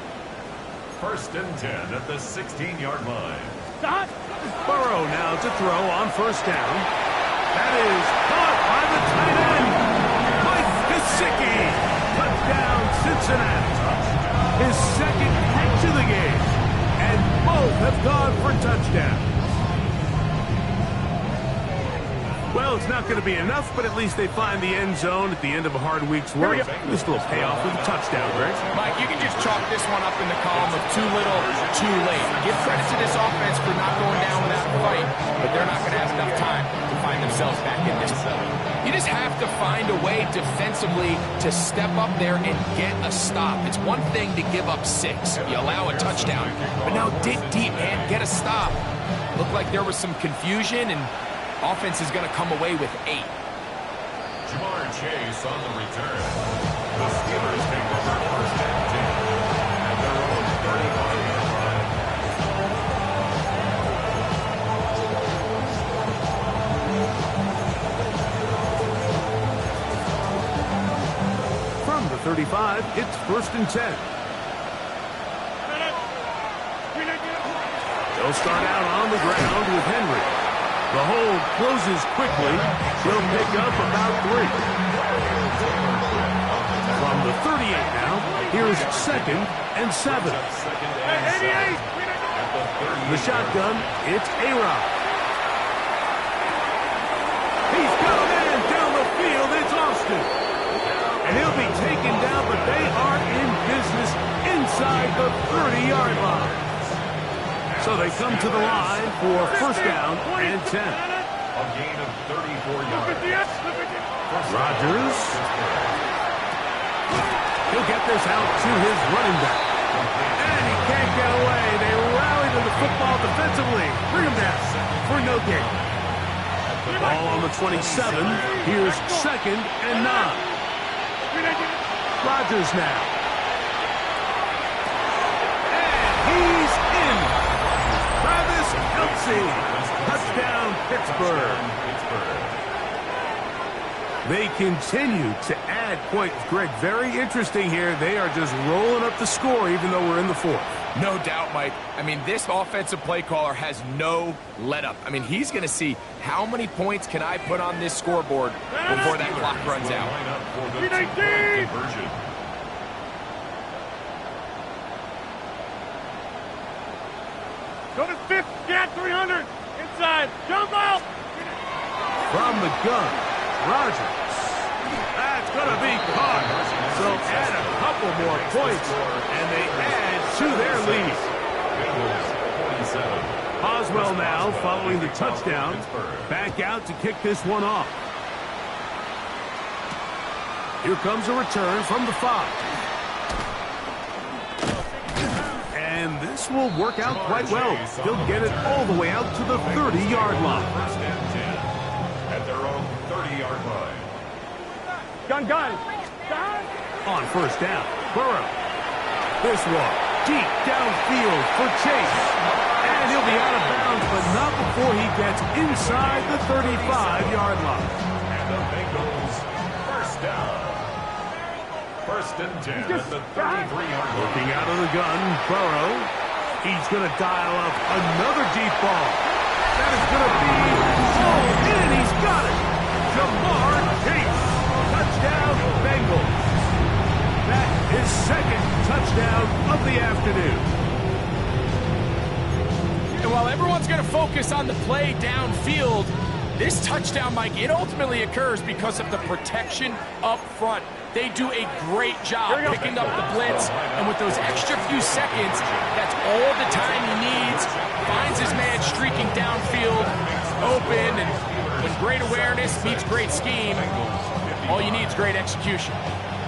1st and 10 at the 16-yard line. Burrow now to throw on first down. That is caught by the tight end, Mike Gesicki. Touchdown, Cincinnati. His 2nd catch of the game. And both have gone for touchdowns. Well, it's not going to be enough, but at least they find the end zone at the end of a hard week's work. This will pay off with a touchdown, Greg. Mike, you can just chalk this one up in the column of too little, too late. Give credit to this offense for not going down without a fight, but they're not going to have enough time to find themselves back in this play. You just have to find a way defensively to step up there and get a stop. It's one thing to give up 6. You allow a touchdown, but now dig deep, man. Get a stop. Looked like there was some confusion, and offense is going to come away with 8. Jamar Chase on the return. The Steelers take over 1st and 10 at their own 35-yard line. From the 35, it's 1st and 10. They'll start out on the ground with Henry. The hold closes quickly. They'll pick up about 3. From the 38 now, here's 2nd and 7. The shotgun, it's A-Rod. He's got a man down the field. It's Austin. And he'll be taken down, but they are in business inside the 30-yard line. So they come to the line for first down and 10. A gain of 34 yards. Rodgers. He'll get this out to his running back. And he can't get away. They rally to the football defensively. Bring him down for no gain. The ball on the 27. Here's 2nd and 9. Rodgers now. And he's in. Travis Kelce. Touchdown, Pittsburgh. They continue to add that point, Greg, very interesting here. They are just rolling up the score even though we're in the fourth. No doubt, Mike. I mean, this offensive play caller has no let-up. I mean, he's going to see how many points can I put on this scoreboard before that clock runs out. Go to 50, get 300, inside, jump out! From the gun, Rogers. That's going to be caught. So add a couple more points, and they add to their lead. Boswell now following the touchdown. Back out to kick this one off. Here comes a return from the 5. And this will work out quite well. He'll get it all the way out to the 30-yard line. First and 10 at their own 30-yard line. Gun. On first down, Burrow. This one deep downfield for Chase. And he'll be out of bounds, but not before he gets inside the 35-yard line. And the Bengals first down. First and 10 at the 33-yard line. Looking out of the gun, Burrow. He's going to dial up another deep ball. That is going to be hauled in. He's got it. Jamar Chase. Touchdown, Bengals. That is second touchdown of the afternoon. And while everyone's going to focus on the play downfield, this touchdown, Mike, it ultimately occurs because of the protection up front. They do a great job picking up the blitz, and with those extra few seconds, that's all the time he needs. Finds his man streaking downfield, open, and when great awareness meets great scheme, all you need is great execution.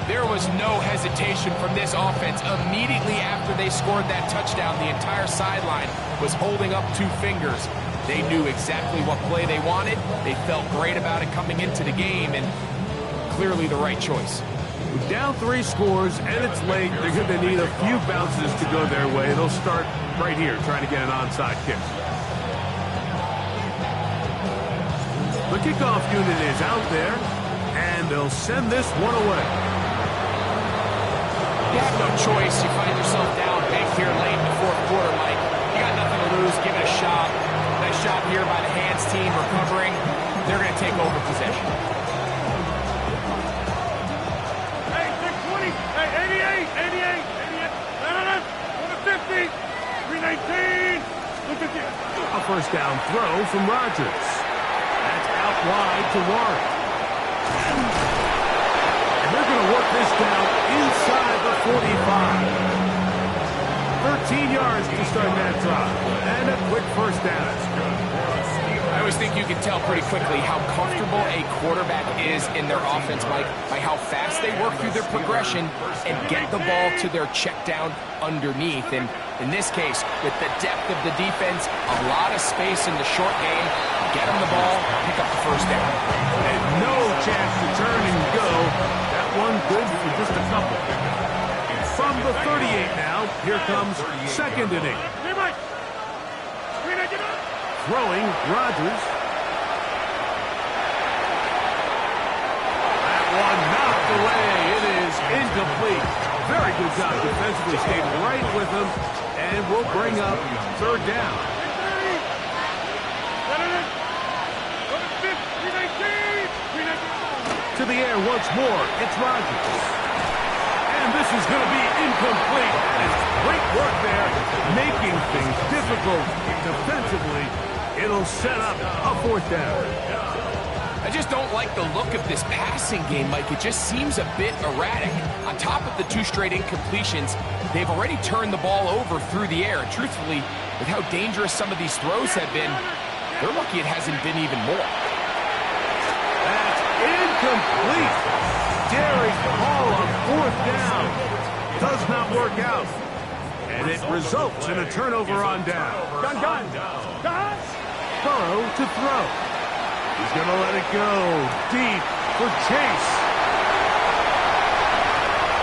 There was no hesitation from this offense. Immediately after they scored that touchdown, the entire sideline was holding up 2 fingers. They knew exactly what play they wanted. They felt great about it coming into the game, and clearly the right choice. With down 3 scores, and it's late, they're going to need a few bounces to go their way. They'll start right here, trying to get an onside kick. The kickoff unit is out there, and they'll send this one away. You have no choice. You find yourself down big here late in the fourth quarter, Mike. You got nothing to lose. Give it a shot. Nice job here by the hands team recovering. They're going to take over possession. Hey, 620, hey, 88. No, go to 50, 319, look at this. A first down throw from Rogers. That's out wide to Warren. And they're going to work this down inside the 45. 13 yards to start that drive. And a quick first down. I always think you can tell pretty quickly how comfortable a quarterback is in their offense, Mike, by how fast they work through their progression and get the ball to their check down underneath. And in this case, with the depth of the defense, a lot of space in the short game, get them the ball, pick up the first down. And no chance to turn and go. That one good for just a couple. From the 38 now, here comes second and 8. Throwing, Rogers. That one knocked away. It is incomplete. Very good job defensively, stayed right with him, and will bring up third down. To the air once more, it's Rogers. And this is going to be incomplete. And great work there, making things difficult defensively. It'll set up a fourth down. I just don't like the look of this passing game, Mike. It just seems a bit erratic. On top of the 2 straight incompletions, they've already turned the ball over through the air. And truthfully, with how dangerous some of these throws have been, they're lucky it hasn't been even more. That's incomplete. Derek Hall on fourth down. Does not work out. And it results in a turnover on down. Gun. Burrow to throw. He's going to let it go deep for Chase.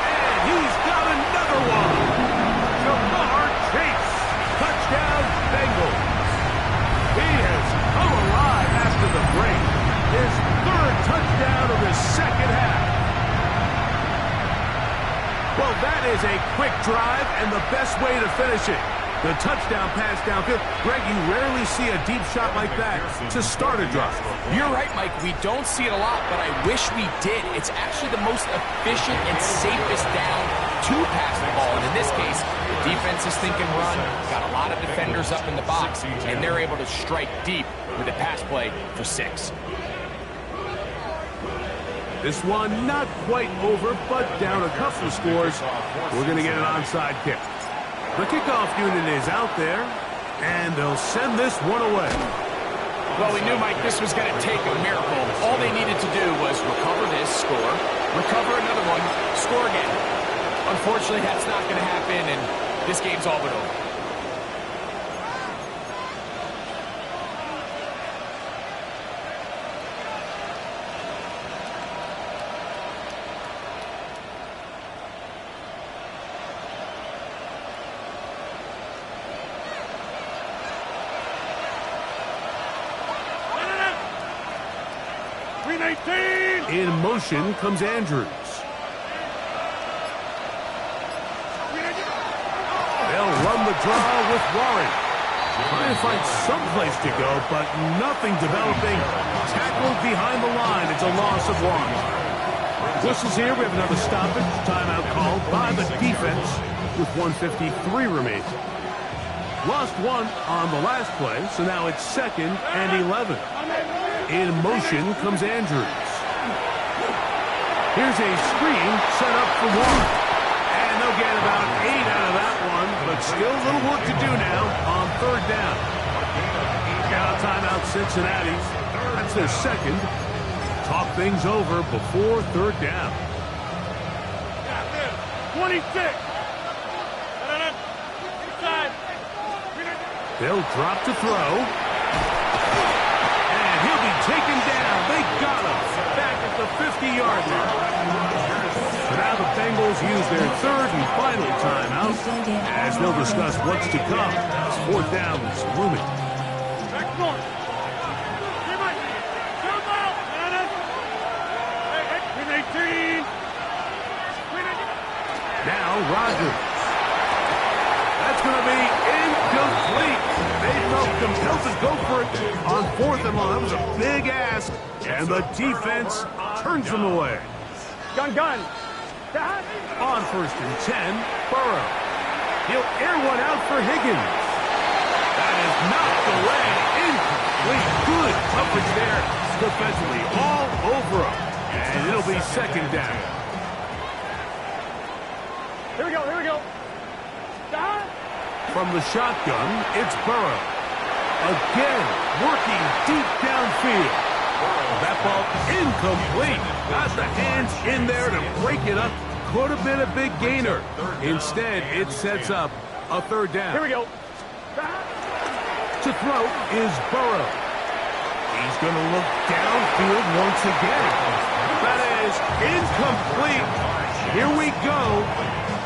And he's got another one. Jamar Chase. Touchdown, Bengals. He has come alive after the break. His 3rd touchdown of his second half. That is a quick drive and the best way to finish it. The touchdown pass downfield. Greg, you rarely see a deep shot like that to start a drive. You're right, Mike. We don't see it a lot, but I wish we did. It's actually the most efficient and safest down to pass the ball. And in this case, the defense is thinking run, got a lot of defenders up in the box, and they're able to strike deep with a pass play for 6. This one not quite over, but down a couple of scores. We're going to get an onside kick. The kickoff unit is out there, and they'll send this one away. Well, we knew, Mike, this was going to take a miracle. All they needed to do was recover this, score, recover another one, score again. Unfortunately, that's not going to happen, and this game's all but over. In motion comes Andrews. They'll run the draw with Warren. Trying to find some place to go, but nothing developing. Tackled behind the line. It's a loss of 1. Whistles here. We have another stoppage. Timeout called by the defense with 1:53 remaining. Lost 1 on the last play, so now it's 2nd and 11. In motion comes Andrews. Here's a screen set up for Warren. And they'll get about 8 out of that one, but still a little work to do now on 3rd down. Got a timeout, Cincinnati. That's their 2nd. Talk things over before 3rd down. 26. They'll drop to throw. And he'll be taken down. They got him back at the 50-yard line. So now the Bengals use their 3rd and final timeout as they'll discuss what's to come. 4th down is looming. Now Rodgers. That's going to be incomplete. They felt compelled to go for it on 4th and long. That was a big ask, and the defense turns them away. Gun. On 1st and 10, Burrow. He'll air one out for Higgins. That is knocked away. Incomplete. Good coverage there defensively. All over him. And it'll be 2nd down. Here we go. From the shotgun, it's Burrow. Again, working deep downfield. That ball incomplete. Got the hands in there to break it up. Could have been a big gainer. Instead, it sets up a 3rd down. Here we go. To throw is Burrow. He's going to look downfield once again. That is incomplete. Here we go.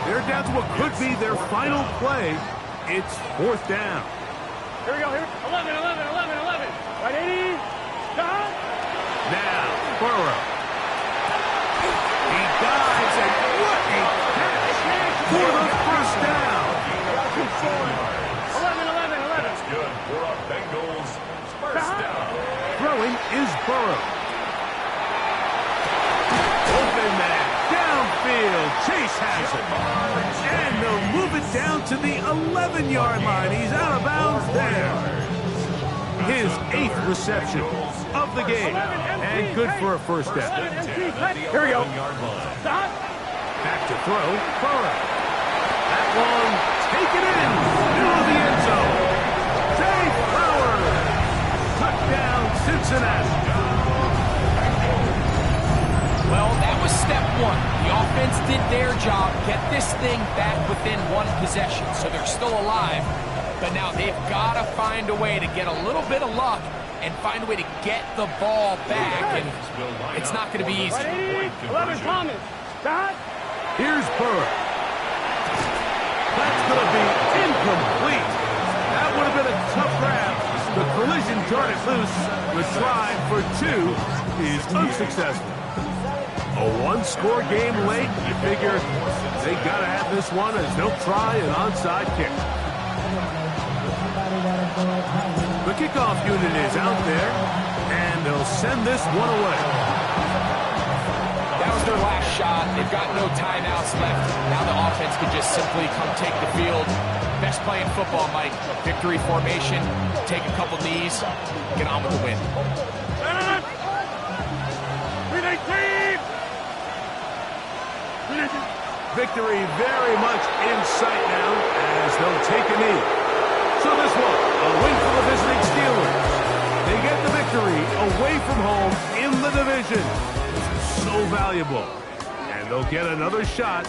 They're down to what could be their final play. It's 4th down. Here we go. 11. Right, 80. Stop. Now, Burrow. He dives, and what a catch for the 1st down. 11. That's good for a Bengals 1st down. Throwing is Burrow. Open man. Downfield. Chase has it. And they'll move it down to the 11-yard line. He's out of bounds there. His 8th reception of the game. And good for a 1st down. Here we go. Stop. Back to throw. Burrow. That one taken in. Middle of the end zone. Jay Flowers. Touchdown, Cincinnati. Well, that was step 1. The offense did their job, get this thing back within 1 possession, so they're still alive. But now they've got to find a way to get a little bit of luck and find a way to get the ball back, and it's not going to be easy. 11, Thomas. Stop. Here's Burrow. That's going to be incomplete. That would have been a tough grab. The collision darted loose. The try for 2 is unsuccessful. A one-score game late. You figure they got to have this one as they'll try an onside kick. The kickoff unit is out there, and they'll send this one away. That was their last shot. They've got no timeouts left. Now the offense can just simply come take the field. Best play in football, Mike. Victory formation, take a couple knees, get on with the win. Victory very much in sight now as they'll take a knee. So this one, a win for the visiting Steelers. They get the victory away from home in the division. This is so valuable. And they'll get another shot